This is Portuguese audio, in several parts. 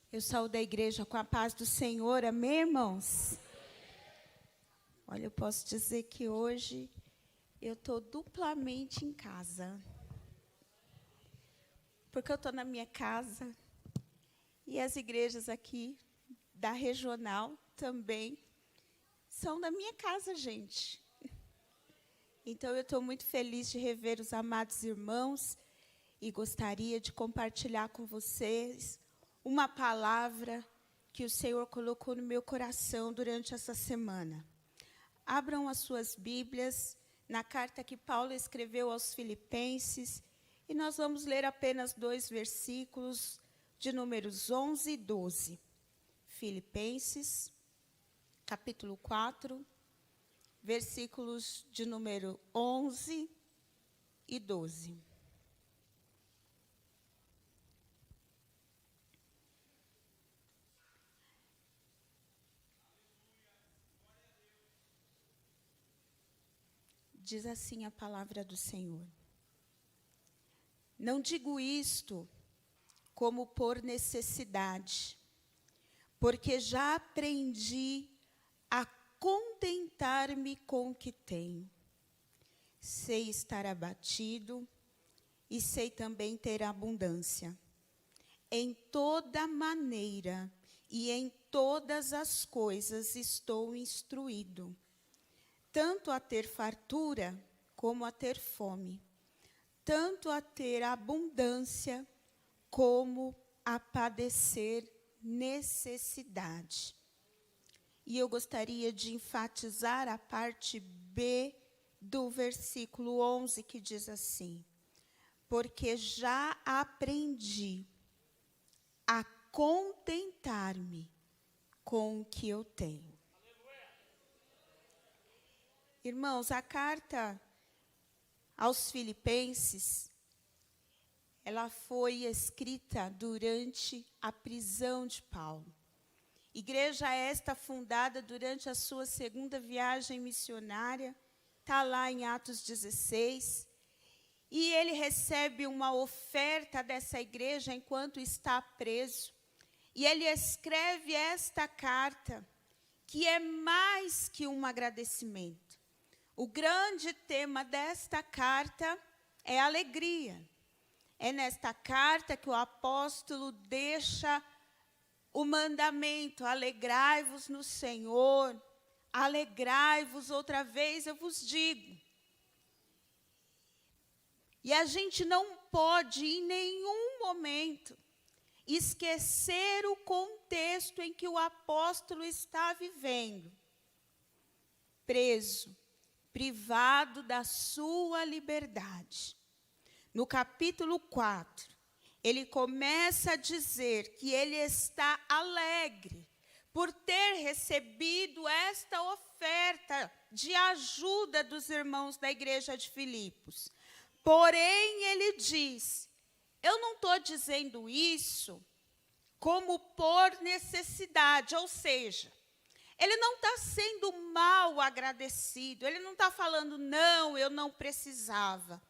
Eu saúdo a igreja com a paz do Senhor, amém, irmãos? Olha, eu posso dizer que hoje eu estou duplamente em casa. Porque eu estou na minha casa e as igrejas aqui da regional também são da minha casa, gente. Então, eu estou muito feliz de rever os amados irmãos e gostaria de compartilhar com vocês uma palavra que o Senhor colocou no meu coração durante essa semana. Abram as suas Bíblias na carta que Paulo escreveu aos Filipenses e nós vamos ler apenas 2 versículos de números 11 e 12. Filipenses, capítulo 4, versículos de número 11 e 12. Diz assim a palavra do Senhor. Não digo isto como por necessidade, porque já aprendi a contentar-me com o que tenho. Sei estar abatido e sei também ter abundância. Em toda maneira e em todas as coisas estou instruído, tanto a ter fartura como a ter fome, tanto a ter abundância como a padecer necessidade. E eu gostaria de enfatizar a parte B do versículo 11, que diz assim: porque já aprendi a contentar-me com o que eu tenho. Irmãos, a carta aos Filipenses, ela foi escrita durante a prisão de Paulo. Igreja esta fundada durante a sua segunda viagem missionária, está lá em Atos 16, e ele recebe uma oferta dessa igreja enquanto está preso, e ele escreve esta carta, que é mais que um agradecimento. O grande tema desta carta é alegria. É nesta carta que o apóstolo deixa o mandamento: alegrai-vos no Senhor, alegrai-vos, outra vez eu vos digo. E a gente não pode, em nenhum momento, esquecer o contexto em que o apóstolo está vivendo. Preso, privado da sua liberdade. No capítulo 4, ele começa a dizer que ele está alegre por ter recebido esta oferta de ajuda dos irmãos da igreja de Filipos. Porém, ele diz: eu não estou dizendo isso como por necessidade, ou seja, ele não está sendo mal agradecido, ele não está falando, não, eu não precisava.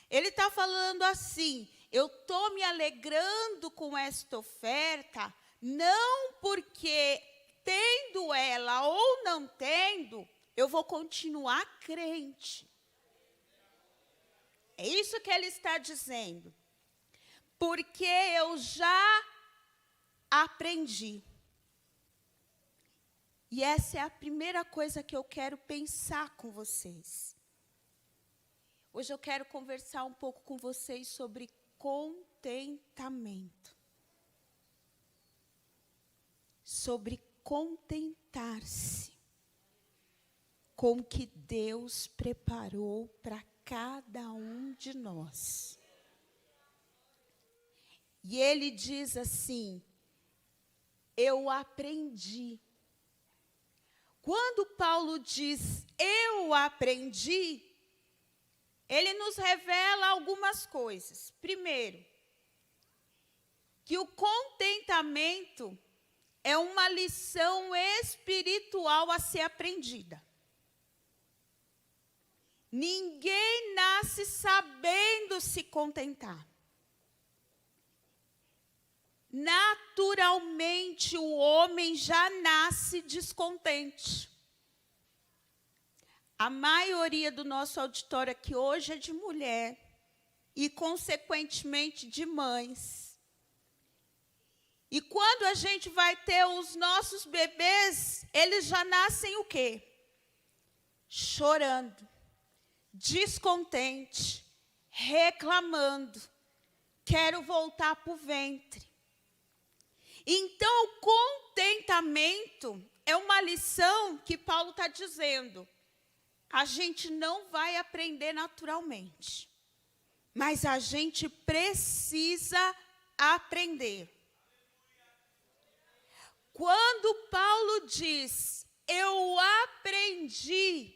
Ele está falando assim: eu estou me alegrando com esta oferta, não porque tendo ela ou não tendo, eu vou continuar crente. É isso que ele está dizendo. Porque eu já aprendi. E essa é a primeira coisa que eu quero pensar com vocês. Hoje eu quero conversar um pouco com vocês sobre contentamento. Sobre contentar-se com o que Deus preparou para cada um de nós. E ele diz assim: eu aprendi. Quando Paulo diz eu aprendi, ele nos revela algumas coisas. Primeiro, que o contentamento é uma lição espiritual a ser aprendida. Ninguém nasce sabendo se contentar. naturalmente o homem já nasce descontente. A maioria do nosso auditório aqui hoje é de mulher e, consequentemente, de mães. E quando a gente vai ter os nossos bebês, eles já nascem o quê? Chorando, descontente, reclamando, quero voltar para o ventre. Então, o contentamento é uma lição que Paulo está dizendo. A gente não vai aprender naturalmente, mas a gente precisa aprender. Quando Paulo diz, eu aprendi,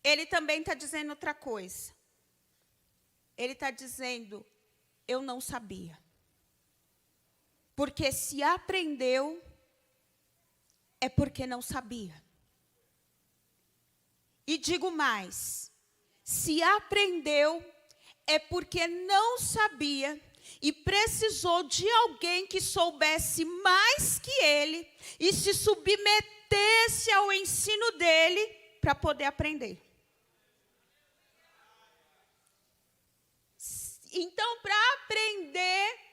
ele também está dizendo outra coisa. Ele está dizendo, eu não sabia. Porque se aprendeu, é porque não sabia. E digo mais, se aprendeu, é porque não sabia e precisou de alguém que soubesse mais que ele e se submetesse ao ensino dele para poder aprender. Então, para aprender,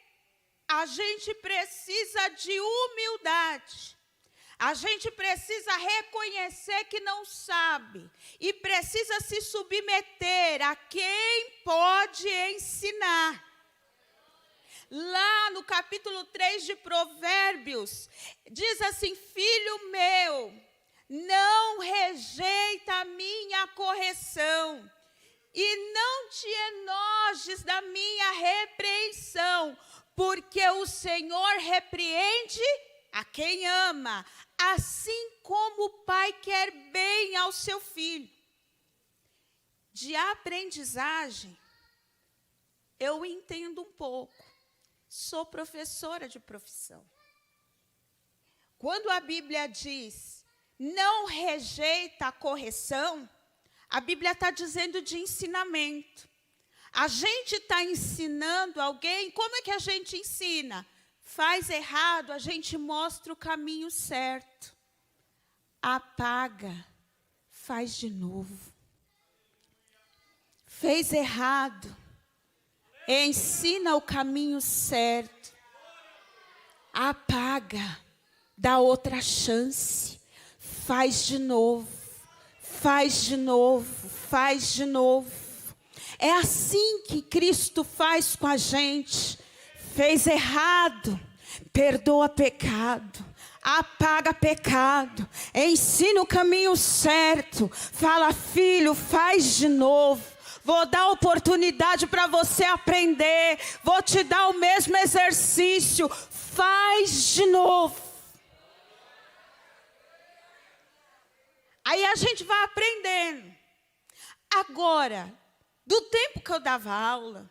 a gente precisa de humildade. A gente precisa reconhecer que não sabe e precisa se submeter a quem pode ensinar. Lá no capítulo 3 de Provérbios, diz assim, filho meu, não rejeita a minha correção e não te enojes da minha repreensão, porque o Senhor repreende a quem ama, assim como o pai quer bem ao seu filho. De aprendizagem, eu entendo um pouco. Sou professora de profissão. Quando a Bíblia diz, não rejeita a correção, a Bíblia está dizendo de ensinamento. A gente está ensinando alguém, como é que a gente ensina? Faz errado, a gente mostra o caminho certo. Apaga, faz de novo. Fez errado, ensina o caminho certo. Apaga, dá outra chance. Faz de novo, faz de novo, faz de novo. É assim que Cristo faz com a gente. Fez errado, perdoa pecado, apaga pecado, ensina o caminho certo, fala, filho, faz de novo, vou dar oportunidade para você aprender, vou te dar o mesmo exercício, faz de novo. Aí a gente vai aprendendo. Agora, do tempo que eu dava aula,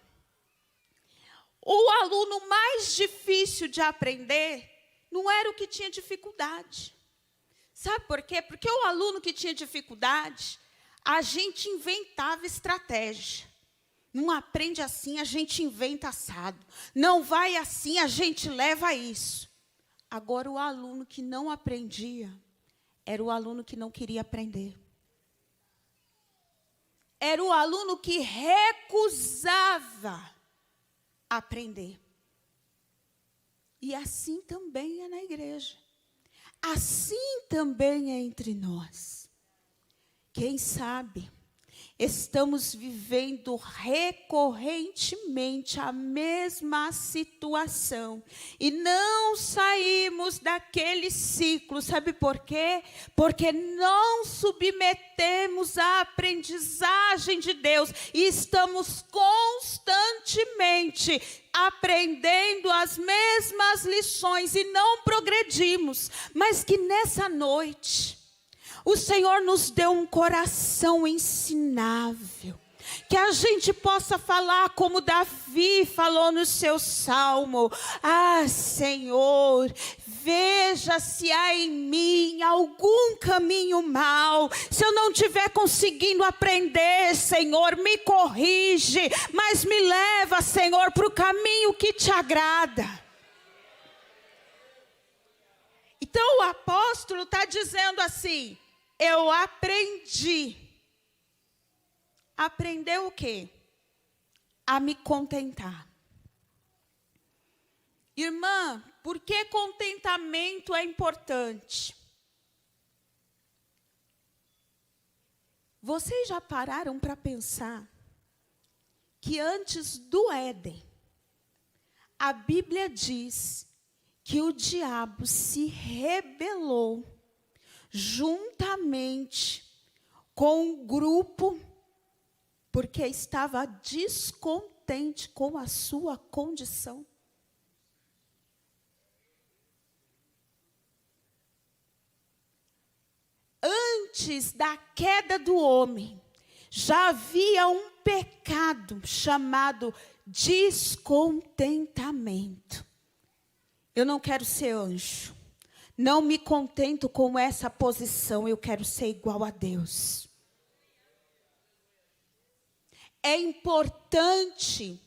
o aluno mais difícil de aprender não era o que tinha dificuldade. Sabe por quê? Porque o aluno que tinha dificuldade, a gente inventava estratégia. Não aprende assim, a gente inventa assado. Não vai assim, a gente leva isso. Agora, o aluno que não aprendia, era o aluno que não queria aprender. Era o aluno que recusava aprender. E assim também é na igreja. Assim também é entre nós. Quem sabe estamos vivendo recorrentemente a mesma situação e não saímos daquele ciclo. Sabe por quê? Porque não submetemos à aprendizagem de Deus e estamos constantemente aprendendo as mesmas lições e não progredimos. Mas que nessa noite o Senhor nos deu um coração ensinável, que a gente possa falar como Davi falou no seu salmo: ah, Senhor, veja se há em mim algum caminho mau, se eu não estiver conseguindo aprender, Senhor, me corrige, mas me leva, Senhor, para o caminho que te agrada. Então o apóstolo está dizendo assim: eu aprendi. Aprendeu o quê? A me contentar. Irmã, por que contentamento é importante? Vocês já pararam para pensar que antes do Éden, a Bíblia diz que o diabo se rebelou juntamente com um grupo porque estava descontente com a sua condição? Antes da queda do homem, já havia um pecado chamado descontentamento. Eu não quero ser anjo. Não me contento com essa posição. Eu quero ser igual a Deus. É importante,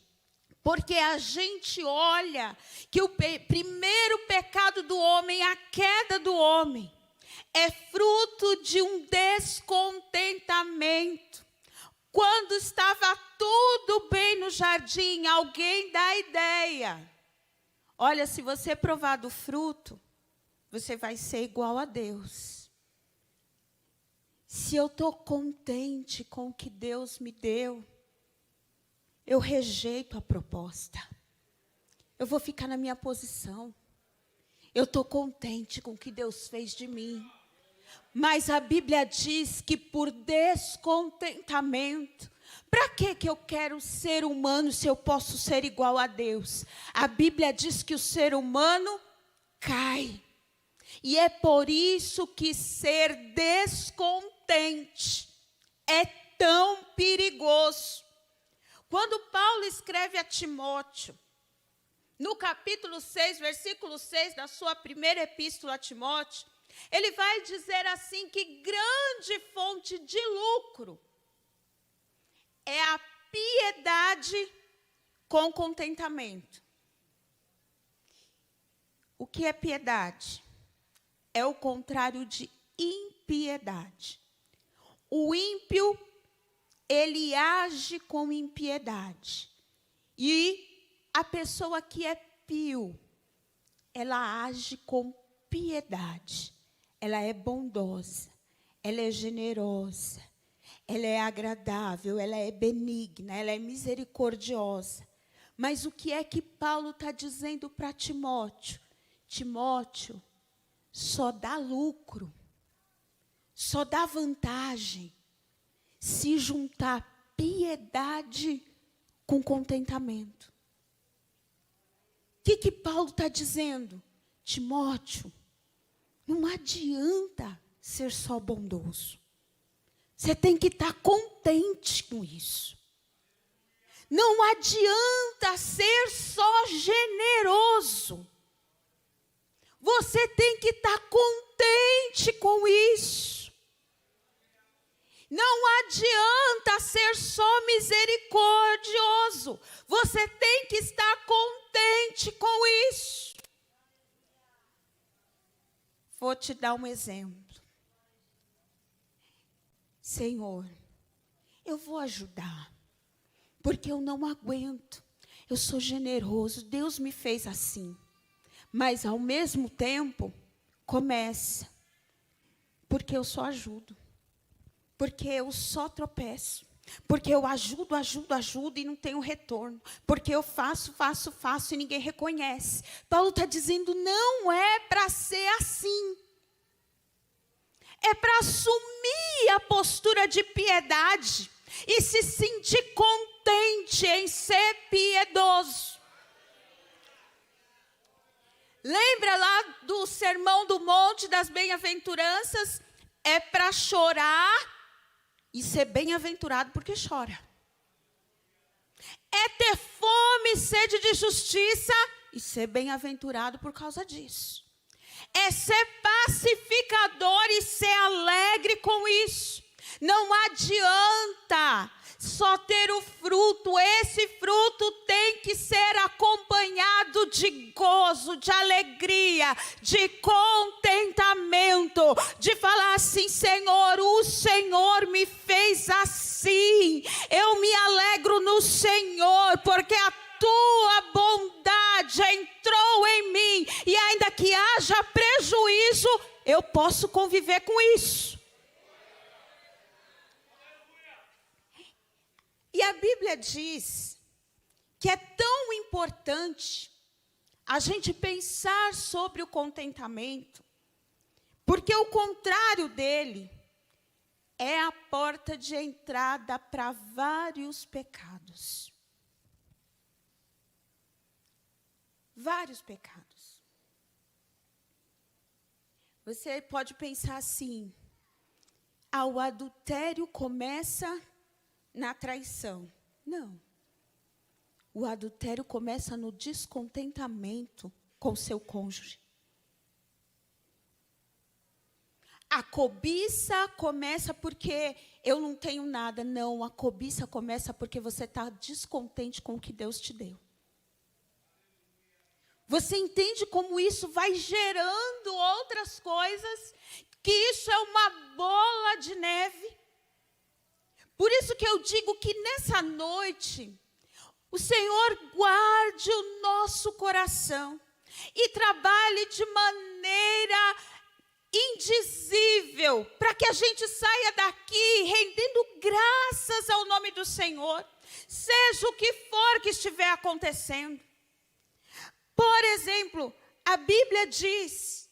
porque a gente olha que o primeiro pecado do homem, a queda do homem, é fruto de um descontentamento. Quando estava tudo bem no jardim, alguém dá a ideia: olha, se você provar do fruto, você vai ser igual a Deus. Se eu estou contente com o que Deus me deu, eu rejeito a proposta. Eu vou ficar na minha posição. Eu estou contente com o que Deus fez de mim. Mas a Bíblia diz que por descontentamento, para que eu quero ser humano se eu posso ser igual a Deus? A Bíblia diz que o ser humano cai. E é por isso que ser descontente é tão perigoso. Quando Paulo escreve a Timóteo, no capítulo 6, versículo 6 da sua primeira epístola a Timóteo, ele vai dizer assim que grande fonte de lucro é a piedade com contentamento. O que é piedade? É o contrário de impiedade. O ímpio, ele age com impiedade. E a pessoa que é pio, ela age com piedade. Ela é bondosa, ela é generosa, ela é agradável, ela é benigna, ela é misericordiosa. Mas o que é que Paulo está dizendo para Timóteo? Timóteo, só dá lucro, só dá vantagem se juntar piedade com contentamento. O que Paulo está dizendo? Timóteo, não adianta ser só bondoso. Você tem que estar contente com isso. Não adianta ser só generoso. Você tem que estar contente com isso. Não adianta ser só misericordioso. Você tem que estar contente com isso. Vou te dar um exemplo. Senhor, eu vou ajudar, porque eu não aguento. Eu sou generoso, Deus me fez assim. Mas, ao mesmo tempo, começa, porque eu só ajudo. Porque eu só tropeço. Porque eu ajudo e não tenho retorno. Porque eu faço e ninguém reconhece. Paulo está dizendo, não é para ser assim. É para assumir a postura de piedade e se sentir contente em ser piedoso. Lembra lá do Sermão do Monte das Bem-aventuranças? É para chorar e ser bem-aventurado porque chora. É ter fome e sede de justiça e ser bem-aventurado por causa disso. É ser pacificador e ser alegre com isso. Não adianta só ter o fruto. Esse fruto tem que ser acompanhado estado de gozo, de alegria, de contentamento, de falar assim: Senhor, o Senhor me fez assim, eu me alegro no Senhor, porque a tua bondade entrou em mim, e ainda que haja prejuízo, eu posso conviver com isso. E a Bíblia diz que é tão importante a gente pensar sobre o contentamento, porque o contrário dele é a porta de entrada para vários pecados. Vários pecados. Você pode pensar assim: o adultério começa na traição. Não. O adultério começa no descontentamento com seu cônjuge. A cobiça começa porque eu não tenho nada. Não, a cobiça começa porque você está descontente com o que Deus te deu. Você entende como isso vai gerando outras coisas? Que isso é uma bola de neve? Por isso que eu digo que nessa noite, o Senhor guarde o nosso coração e trabalhe de maneira indizível, para que a gente saia daqui rendendo graças ao nome do Senhor, seja o que for que estiver acontecendo. Por exemplo, a Bíblia diz,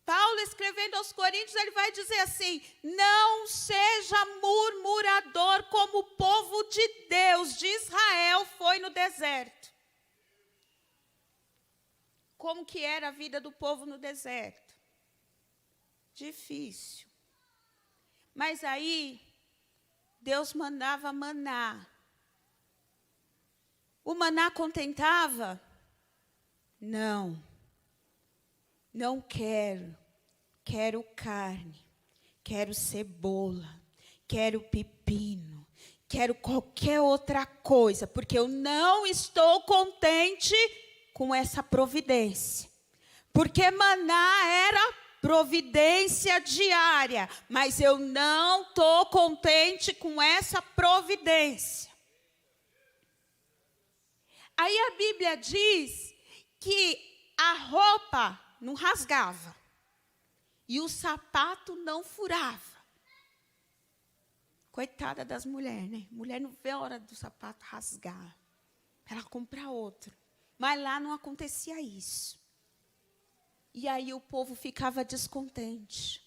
Paulo escrevendo aos Coríntios, ele vai dizer assim: não seja murmurador como o povo de Deus, de Israel, foi no deserto. Como que era a vida do povo no deserto? Difícil. Mas aí, Deus mandava maná. O maná contentava? Não. Não quero. Quero carne. Quero cebola. Quero pepino. Quero qualquer outra coisa, porque eu não estou contente com essa providência. Porque maná era providência diária, mas eu não estou contente com essa providência. Aí a Bíblia diz que a roupa não rasgava e o sapato não furava. Coitada das mulheres, né? Mulher não vê a hora do sapato rasgar. Ela compra outro. Mas lá não acontecia isso. E aí o povo ficava descontente.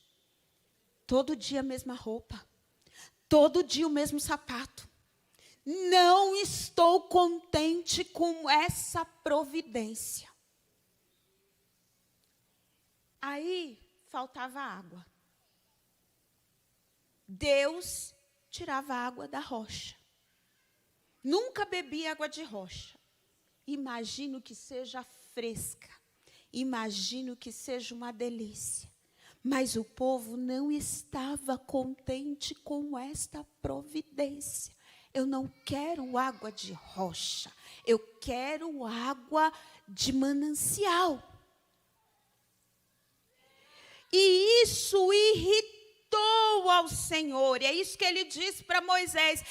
Todo dia a mesma roupa. Todo dia o mesmo sapato. Não estou contente com essa providência. Aí faltava água. Deus tirava a água da rocha. Nunca bebi água de rocha. Imagino que seja fresca. Imagino que seja uma delícia. Mas o povo não estava contente com esta providência. Eu não quero água de rocha. Eu quero água de manancial. E isso irritou ao Senhor. E é isso que ele disse para Moisés: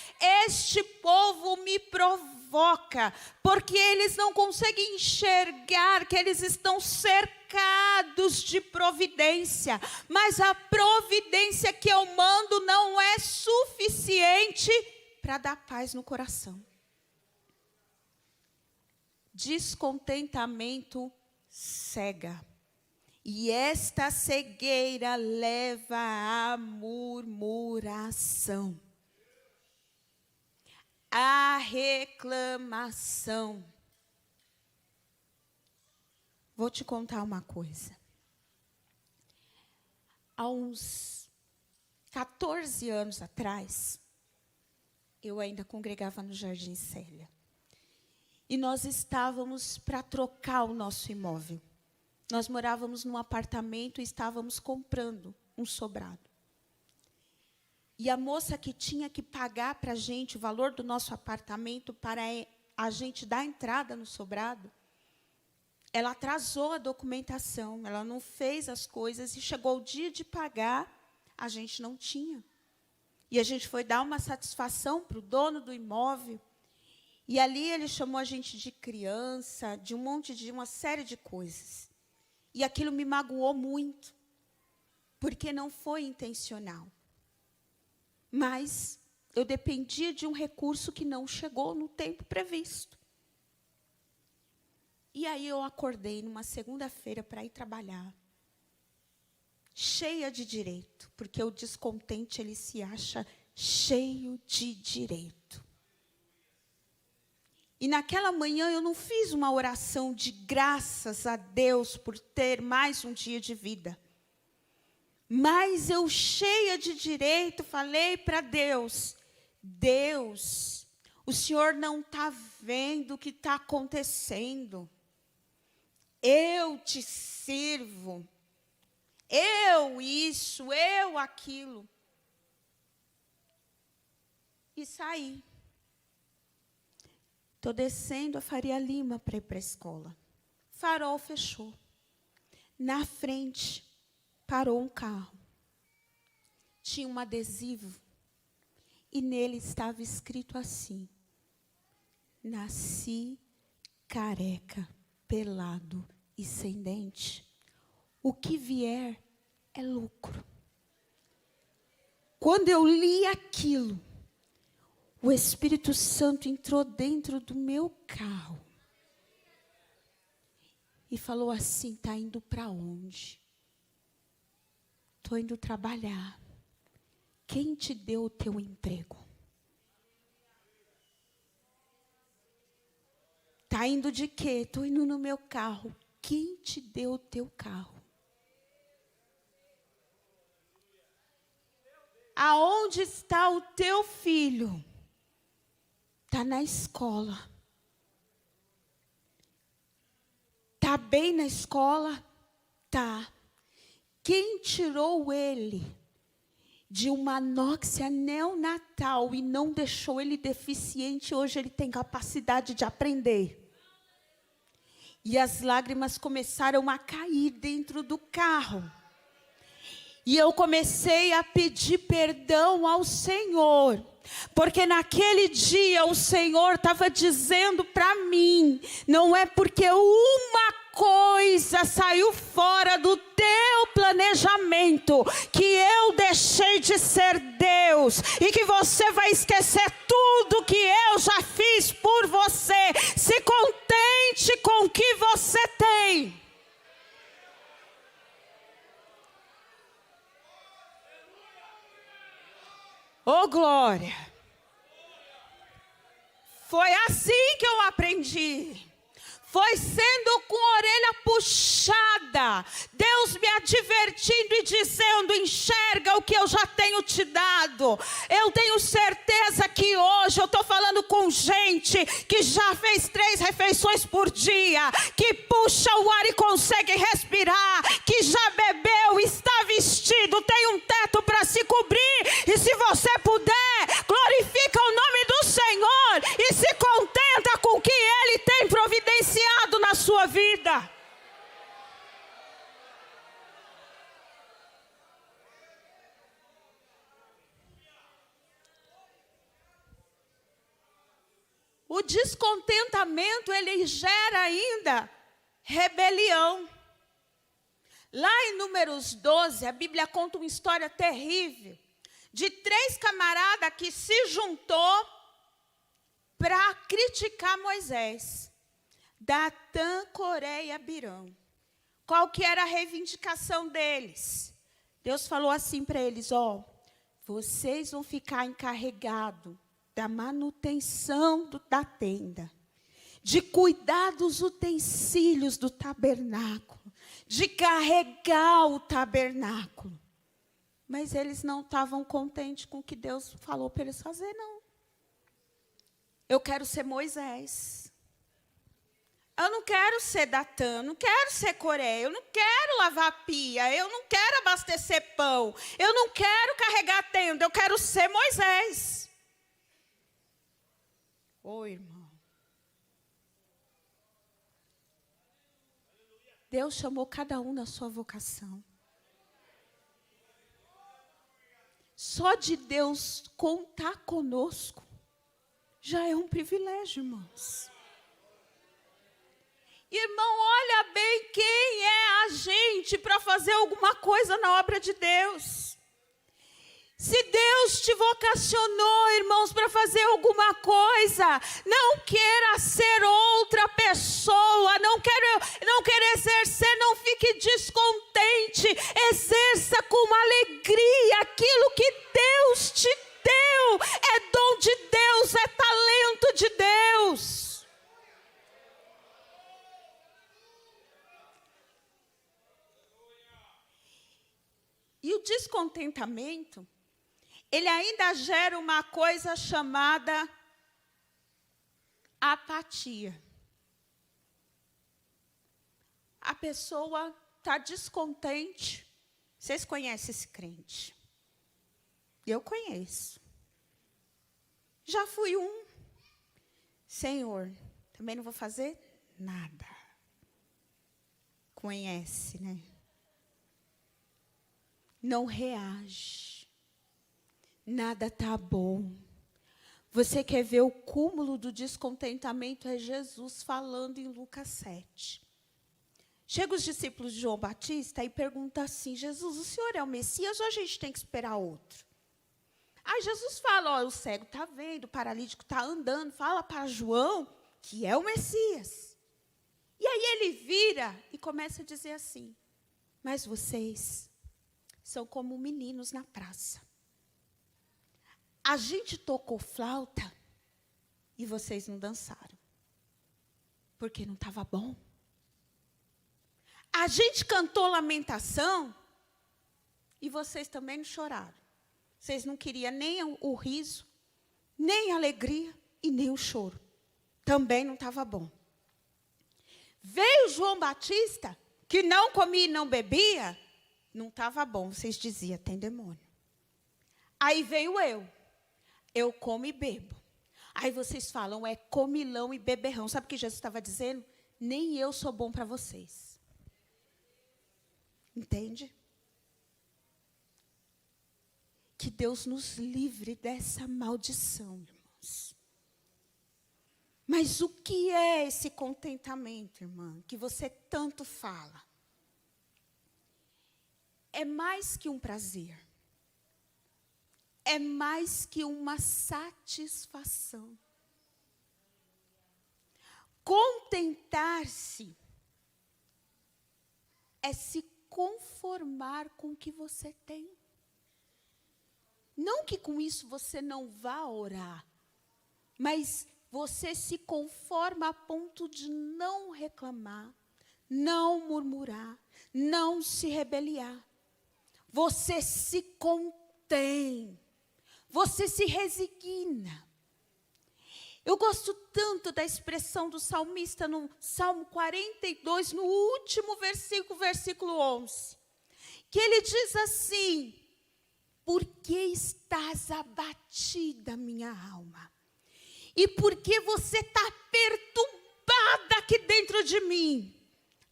este povo me provoca, porque eles não conseguem enxergar que eles estão cercados de providência. Mas a providência que eu mando não é suficiente para dar paz no coração. Descontentamento cega. E esta cegueira leva à murmuração, à reclamação. Vou te contar uma coisa. Há uns 14 anos atrás, eu ainda congregava no Jardim Célia. E nós estávamos para trocar o nosso imóvel. Nós morávamos num apartamento e estávamos comprando um sobrado. E a moça que tinha que pagar para a gente o valor do nosso apartamento para a gente dar entrada no sobrado, ela atrasou a documentação, ela não fez as coisas e chegou o dia de pagar, a gente não tinha. E a gente foi dar uma satisfação para o dono do imóvel, e ali ele chamou a gente de criança, de uma série de coisas. E aquilo me magoou muito, porque não foi intencional. Mas eu dependia de um recurso que não chegou no tempo previsto. E aí eu acordei numa segunda-feira para ir trabalhar, cheia de direito, porque o descontente ele se acha cheio de direito. E naquela manhã eu não fiz uma oração de graças a Deus por ter mais um dia de vida. Mas eu, cheia de direito, falei para Deus, Deus, o Senhor não está vendo o que está acontecendo. Eu te sirvo. Eu isso, eu aquilo. E saí. Estou descendo a Faria Lima para ir para a escola. Farol fechou. Na frente, parou um carro. Tinha um adesivo. E nele estava escrito assim: nasci careca, pelado e sem dente. O que vier é lucro. Quando eu li aquilo, o Espírito Santo entrou dentro do meu carro e falou assim: está indo para onde? Estou indo trabalhar. Quem te deu o teu emprego? Está indo de quê? Estou indo no meu carro. Quem te deu o teu carro? Aonde está o teu filho? Está na escola. Está bem na escola? Tá. Quem tirou ele de uma anóxia neonatal e não deixou ele deficiente, hoje ele tem capacidade de aprender. E as lágrimas começaram a cair dentro do carro. E eu comecei a pedir perdão ao Senhor. Porque naquele dia o Senhor estava dizendo para mim, não é porque uma coisa saiu fora do teu planejamento que eu deixei de ser Deus e que você vai esquecer tudo que eu já fiz por você. Se contente com o que você tem. Oh, glória! Foi assim que eu aprendi. Foi sendo com a orelha puxada, Deus me advertindo e dizendo: enxerga o que eu já tenho te dado. Eu tenho certeza que hoje eu estou falando com gente que já fez 3 refeições por dia, que puxa o ar e consegue respirar, que já bebeu, está vestido, tem um teto para se cobrir. E se você puder, glorifica o nome do Senhor e se contenta com o que Ele tem providenciado na sua vida. O descontentamento, ele gera ainda rebelião. Lá em Números 12, a Bíblia conta uma história terrível de 3 camaradas que se juntou para criticar Moisés. Datã, Coré e Abirão. Qual que era a reivindicação deles? Deus falou assim para eles: ó, vocês vão ficar encarregados da manutenção da tenda, de cuidar dos utensílios do tabernáculo, de carregar o tabernáculo. Mas eles não estavam contentes com o que Deus falou para eles fazer, não. Eu quero ser Moisés. Eu não quero ser Datã, eu não quero ser Coré, eu não quero lavar pia, eu não quero abastecer pão, eu não quero carregar a tenda, eu quero ser Moisés. Ô, irmão. Deus chamou cada um na sua vocação. Só de Deus contar conosco já é um privilégio, irmãos. Irmão, olha bem quem é a gente para fazer alguma coisa na obra de Deus. Se Deus te vocacionou, irmãos, para fazer alguma coisa, não queira ser outra pessoa, não queira exercer, não fique descontente, exerça com alegria aquilo que Deus te deu, é dom de Deus, é talento de Deus. E o descontentamento, ele ainda gera uma coisa chamada apatia. A pessoa está descontente. Vocês conhecem esse crente? Eu conheço. Já fui um. Senhor, também não vou fazer nada. Conhece, né? Não reage. Nada está bom. Você quer ver o cúmulo do descontentamento? É Jesus falando em Lucas 7. Chega os discípulos de João Batista e pergunta assim: Jesus, o Senhor é o Messias ou a gente tem que esperar outro? Aí Jesus fala, o cego está vendo, o paralítico está andando, fala para João que é o Messias. E aí ele vira e começa a dizer assim: mas vocês são como meninos na praça. A gente tocou flauta e vocês não dançaram, porque não estava bom. A gente cantou lamentação e vocês também não choraram. Vocês não queriam nem o riso, nem a alegria e nem o choro. Também não estava bom. Veio João Batista, que não comia e não bebia, não estava bom. Vocês diziam, tem demônio. Aí veio eu como e bebo. Aí vocês falam, é comilão e beberrão. Sabe o que Jesus estava dizendo? Nem eu sou bom para vocês. Entende? Que Deus nos livre dessa maldição, irmãos. Mas o que é esse contentamento, irmã, que você tanto fala? É mais que um prazer. É mais que uma satisfação. Contentar-se é se conformar com o que você tem. Não que com isso você não vá orar, mas você se conforma a ponto de não reclamar, não murmurar, não se rebeliar. Você se contém, você se resigna. Eu gosto tanto da expressão do salmista no Salmo 42, no último versículo, versículo 11. Que ele diz assim: por que estás abatida, minha alma? E por que você está perturbada aqui dentro de mim?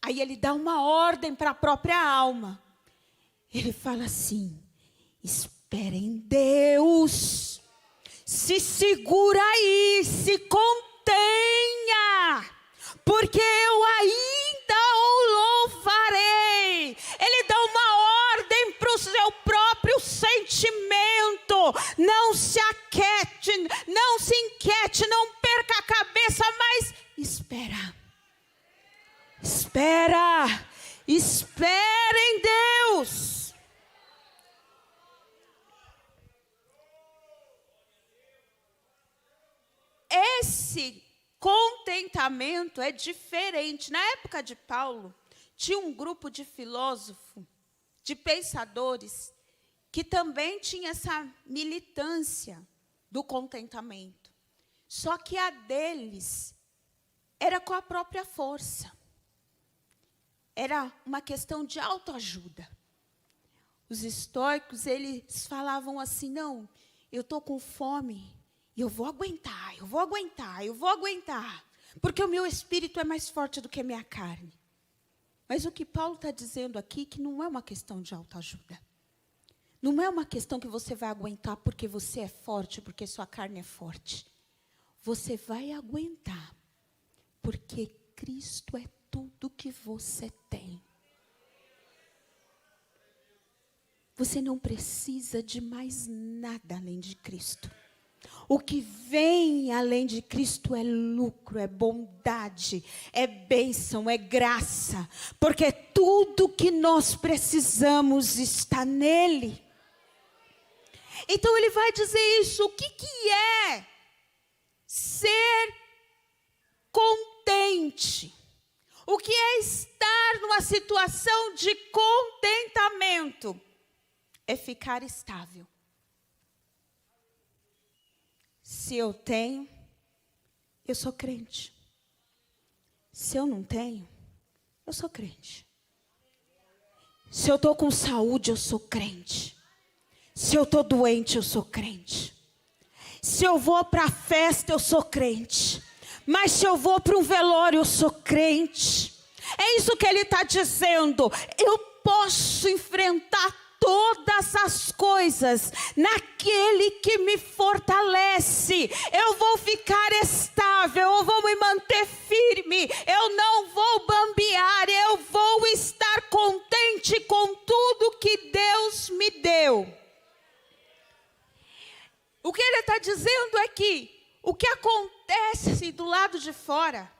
Aí ele dá uma ordem para a própria alma. Ele fala assim: espera em Deus. Se segura aí, se contenha, porque eu ainda o louvarei. Ele dá uma ordem para o seu próprio sentimento. Não se aquete, não se inquiete, não perca a cabeça, mas espera. Espera, espera em Deus. Esse contentamento é diferente. Na época de Paulo, tinha um grupo de filósofos, de pensadores, que também tinha essa militância do contentamento. Só que a deles era com a própria força. Era uma questão de autoajuda. Os estoicos, eles falavam assim: não, eu estou com fome, eu vou aguentar, porque o meu espírito é mais forte do que a minha carne. Mas o que Paulo está dizendo aqui, que não é uma questão de autoajuda. Não é uma questão que você vai aguentar porque você é forte, porque sua carne é forte. Você vai aguentar porque Cristo é tudo que você tem. Você não precisa de mais nada além de Cristo. O que vem além de Cristo é lucro, é bondade, é bênção, é graça. Porque tudo que nós precisamos está nele. Então ele vai dizer isso. O que é ser contente? O que é estar numa situação de contentamento? É ficar estável. Se eu tenho, eu sou crente. Se eu não tenho, eu sou crente. Se eu estou com saúde, eu sou crente. Se eu estou doente, eu sou crente. Se eu vou para a festa, eu sou crente. Mas se eu vou para um velório, eu sou crente. É isso que ele está dizendo. Eu posso enfrentar todas as coisas naquele que me fortalece. Eu vou ficar estável, eu vou me manter firme, eu não vou bambear, eu vou estar contente com tudo que Deus me deu. O que ele está dizendo é que o que acontece do lado de fora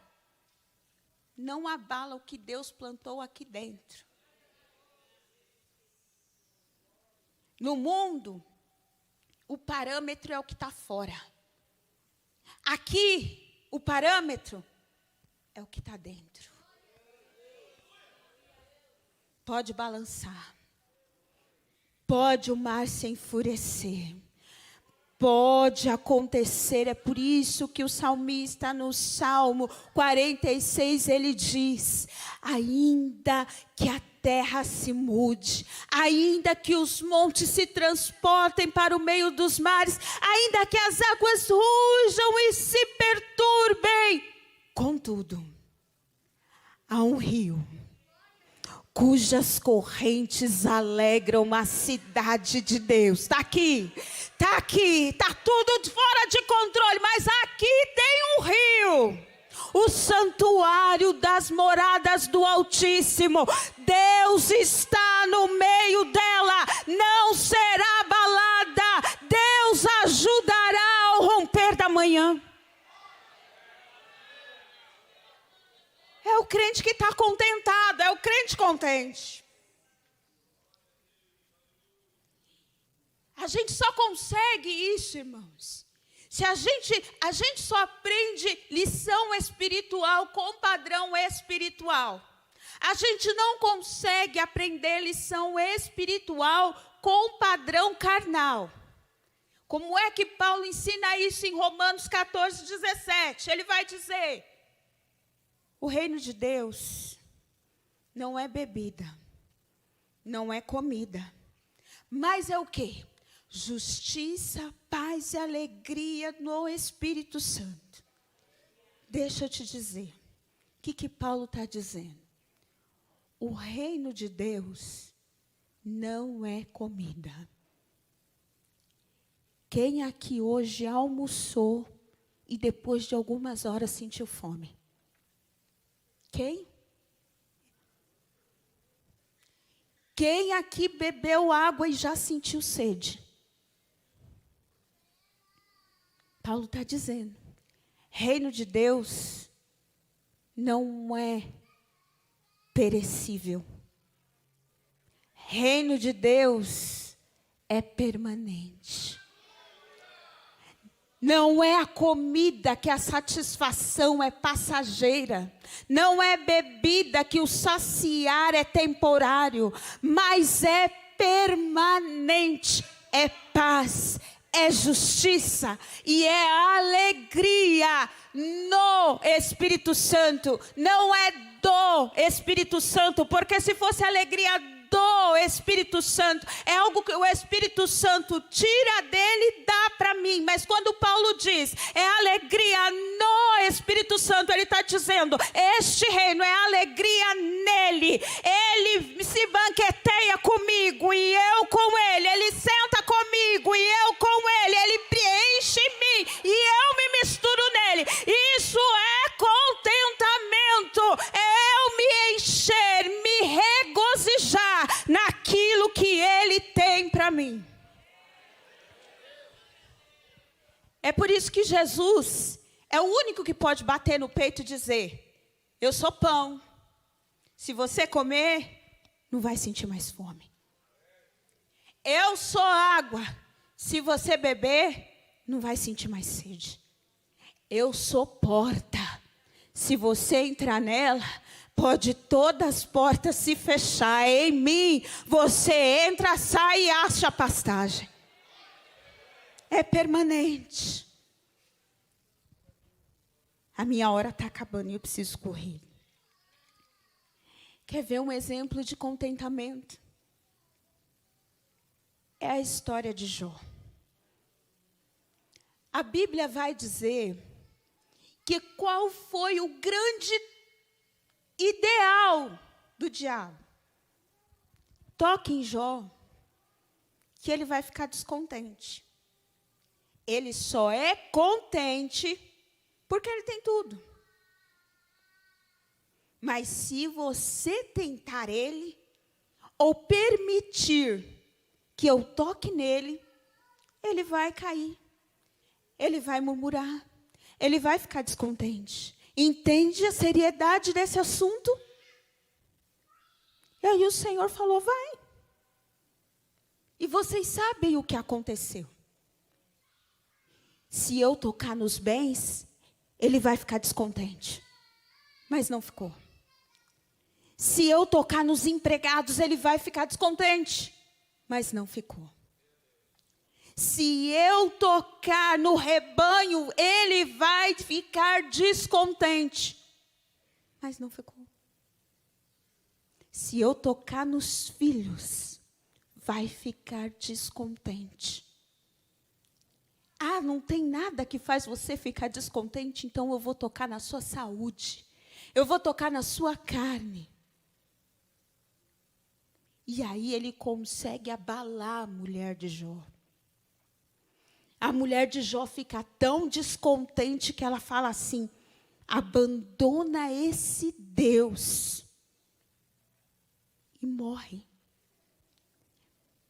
não abala o que Deus plantou aqui dentro. No mundo, o parâmetro é o que está fora. Aqui, o parâmetro é o que está dentro. Pode balançar. Pode o mar se enfurecer. Pode acontecer, é por isso que o salmista no Salmo 46, ele diz: ainda que a terra se mude, ainda que os montes se transportem para o meio dos mares, ainda que as águas rujam e se perturbem, contudo, há um rio cujas correntes alegram a cidade de Deus. Está aqui, está tudo fora de controle, mas aqui tem um rio, o santuário das moradas do Altíssimo. Deus está no meio dela, não será abalada. Deus ajudará ao romper da manhã. É o crente que está contentado, é o crente contente. A gente só consegue isso, irmãos, se a gente só aprende lição espiritual com padrão espiritual. A gente não consegue aprender lição espiritual com padrão carnal. Como é que Paulo ensina isso em Romanos 14, 17? Ele vai dizer: o reino de Deus não é bebida, não é comida, mas é o quê? Justiça, paz e alegria no Espírito Santo. Deixa eu te dizer, o que Paulo está dizendo? O reino de Deus não é comida. Quem aqui hoje almoçou e depois de algumas horas sentiu fome? Quem? Quem aqui bebeu água e já sentiu sede? Paulo está dizendo, reino de Deus não é perecível. Reino de Deus é permanente. Não é a comida que a satisfação é passageira. Não é bebida que o saciar é temporário. Mas é permanente. É paz, é justiça e é alegria no Espírito Santo. Não é do Espírito Santo, porque se fosse alegria do Espírito Santo, é algo que o Espírito Santo tira dele e dá para mim. Mas quando Paulo diz, é alegria no Espírito Santo, ele está dizendo, este reino é alegria nele, nele, ele se banqueteia comigo e eu com ele senta comigo e eu com ele preenche em mim e eu me misturo nele. Isso é contentamento, é eu me encher, me regozijar naquilo que ele tem para mim. É por isso que Jesus é o único que pode bater no peito e dizer: eu sou pão. Se você comer, não vai sentir mais fome. Eu sou água. Se você beber, não vai sentir mais sede. Eu sou porta. Se você entrar nela, pode todas as portas se fechar. Em mim, você entra, sai e acha pastagem. É permanente. A minha hora está acabando e eu preciso correr. Quer ver um exemplo de contentamento? É a história de Jó. A Bíblia vai dizer que qual foi o grande ideal do diabo. Toque em Jó, que ele vai ficar descontente. Ele só é contente porque ele tem tudo. Mas se você tentar ele, ou permitir que eu toque nele, ele vai cair. Ele vai murmurar. Ele vai ficar descontente. Entende a seriedade desse assunto? E aí o Senhor falou: vai. E vocês sabem o que aconteceu. Se eu tocar nos bens, ele vai ficar descontente. Mas não ficou. Se eu tocar nos empregados, ele vai ficar descontente. Mas não ficou. Se eu tocar no rebanho, ele vai ficar descontente. Mas não ficou. Se eu tocar nos filhos, vai ficar descontente. Ah, não tem nada que faz você ficar descontente, então eu vou tocar na sua saúde. Eu vou tocar na sua carne. E aí ele consegue abalar a mulher de Jó. A mulher de Jó fica tão descontente que ela fala assim: abandona esse Deus. E morre.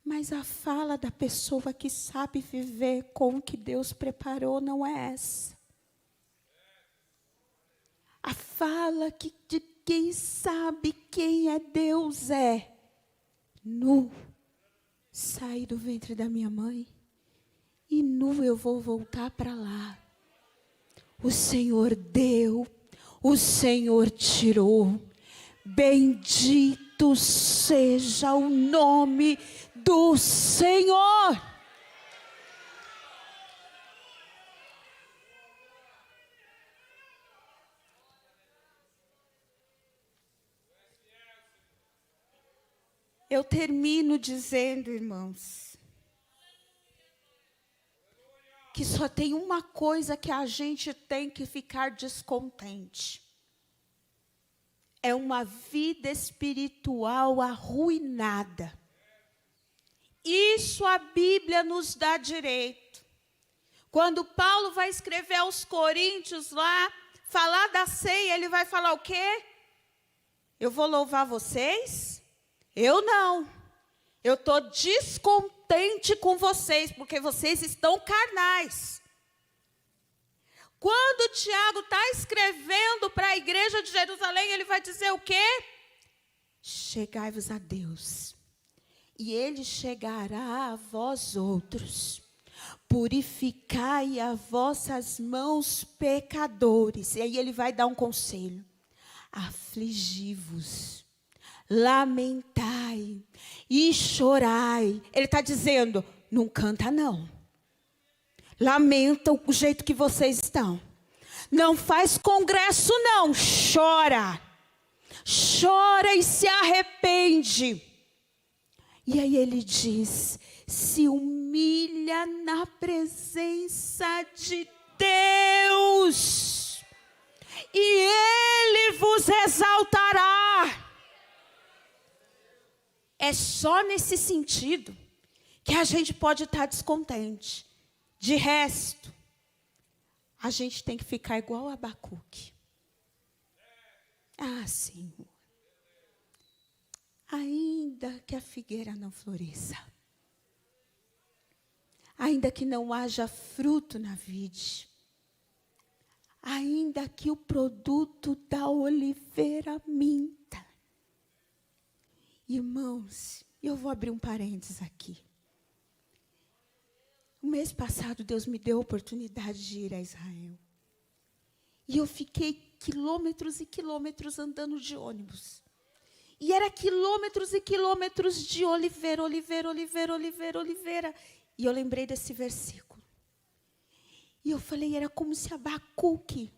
Mas a fala da pessoa que sabe viver com o que Deus preparou não é essa. A fala de quem sabe quem é Deus é: nu saí do ventre da minha mãe e nu eu vou voltar para lá. O Senhor deu, o Senhor tirou. Bendito seja o nome do Senhor. Eu termino dizendo, irmãos, que só tem uma coisa que a gente tem que ficar descontente. É uma vida espiritual arruinada. Isso a Bíblia nos dá direito. Quando Paulo vai escrever aos Coríntios lá, falar da ceia, ele vai falar o quê? Eu vou louvar vocês? Eu não. Eu estou descontente com vocês, porque vocês estão carnais. Quando Tiago está escrevendo para a igreja de Jerusalém, ele vai dizer o quê? Chegai-vos a Deus, e Ele chegará a vós outros. Purificai as vossas mãos, pecadores. E aí ele vai dar um conselho. Afligi-vos, lamentai e chorai. Ele está dizendo, não canta não. Lamenta o jeito que vocês estão. Não faz congresso não, chora. Chora e se arrepende. E aí ele diz, se humilha na presença de Deus, e Ele vos exaltará. É só nesse sentido que a gente pode estar descontente. De resto, a gente tem que ficar igual a Abacuque. Ah, Senhor. Ainda que a figueira não floresça, ainda que não haja fruto na vide, ainda que o produto da oliveira minta. Irmãos, eu vou abrir um parênteses aqui. O mês passado, Deus me deu a oportunidade de ir a Israel. E eu fiquei quilômetros e quilômetros andando de ônibus. E era quilômetros e quilômetros de oliveira, oliveira, oliveira, oliveira, oliveira. E eu lembrei desse versículo. E eu falei, era como se Abacuque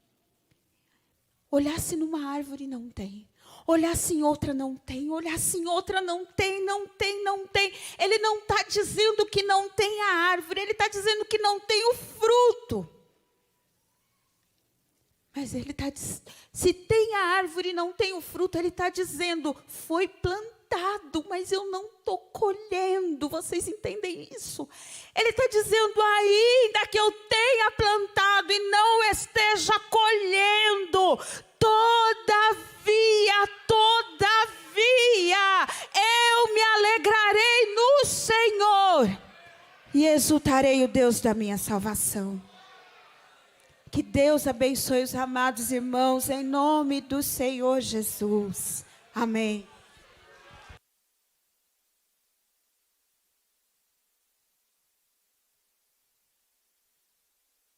olhasse numa árvore e não tem. Olhasse em outra, não tem. Olhasse em outra, não tem, não tem, não tem. Ele não está dizendo que não tem a árvore. Ele está dizendo que não tem o fruto. Mas ele está dizendo, se tem a árvore e não tem o fruto, ele está dizendo, foi plantado, mas eu não estou colhendo. Vocês entendem isso? Ele está dizendo, ainda que eu tenha plantado e não esteja colhendo, todavia, eu me alegrarei no Senhor e exultarei o Deus da minha salvação. Que Deus abençoe os amados irmãos, em nome do Senhor Jesus. Amém.